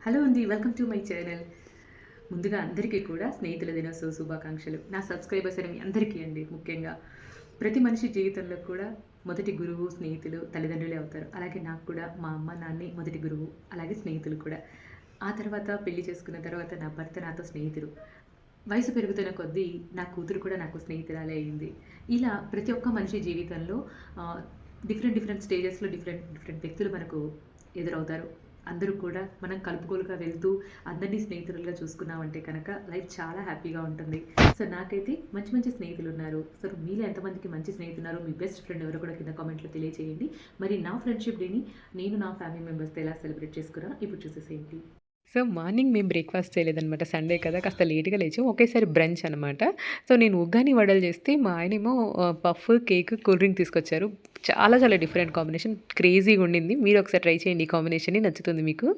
Hello అండి. Welcome to my channel. ముందుగా అందరికీ కూడా స్నేహితుల దినోత్సవ శుభాకాంక్షలు. నా సబ్స్క్రైబర్స్ అని మీ అందరికీ అండి ముఖ్యంగా. ప్రతి మనిషి జీవితంలో కూడా మొదటి గురువు, స్నేహితులు, తల్లిదండ్రులే అవుతారు. అలాగే నాకు కూడా మా అమ్మ, నాన్నే మొదటి గురువు. అలాగే స్నేహితులు కూడా. ఆ తర్వాత పెళ్లి చేసుకున్న తర్వాత నా భర్త నాతో స్నేహితుడు. వయసు పెరుగుతున్న కొద్దీ నా కూతురు కూడా నాకు స్నేహితురాలే అయింది. ఇలా ప్రతి ఒక్క మనిషి జీవితంలో డిఫరెంట్ స్టేజెస్‌లో డిఫరెంట్ వ్యక్తులు మనకు ఎదురవుతారు. అందరూ కూడా మనం కలుపుగోలుగా వెళ్తూ అందరినీ స్నేహితులుగా చూసుకున్నామంటే కనుక లైఫ్ చాలా హ్యాపీగా ఉంటుంది. సో, నాకైతే మంచి స్నేహితులున్నారు. సో, మీలో ఎంతమందికి మంచి స్నేహితులున్నారో, మీ బెస్ట్ ఫ్రెండ్ ఎవరో కూడా కింద కామెంట్‌లో తెలియచేయండి. మరి నా ఫ్రెండ్‌షిప్ డేని నేను నా ఫ్యామిలీ మెంబర్స్‌తో ఎలా సెలబ్రేట్ చేసుకున్నానో ఇప్పుడు చూసేసేయండి. సో, మార్నింగ్ మేము బ్రేక్‌ఫాస్ట్ చేయలేదనమాట. సండే కదా! కాస్త లేట్‌గా లేచాం. ఒకేసారి బ్రంచ్ అనమాట. సో, నేను ఉగ్గాని వడలు చేస్తే మా ఆయనేమో పఫ్, కేక్, కూల్ డ్రింక్ తీసుకొచ్చారు. చాలా డిఫరెంట్ కాంబినేషన్. క్రేజీగా ఉండింది. మీరు ఒకసారి ట్రై చేయండి ఈ కాంబినేషన్‌ని నచ్చుతుంది మీకు.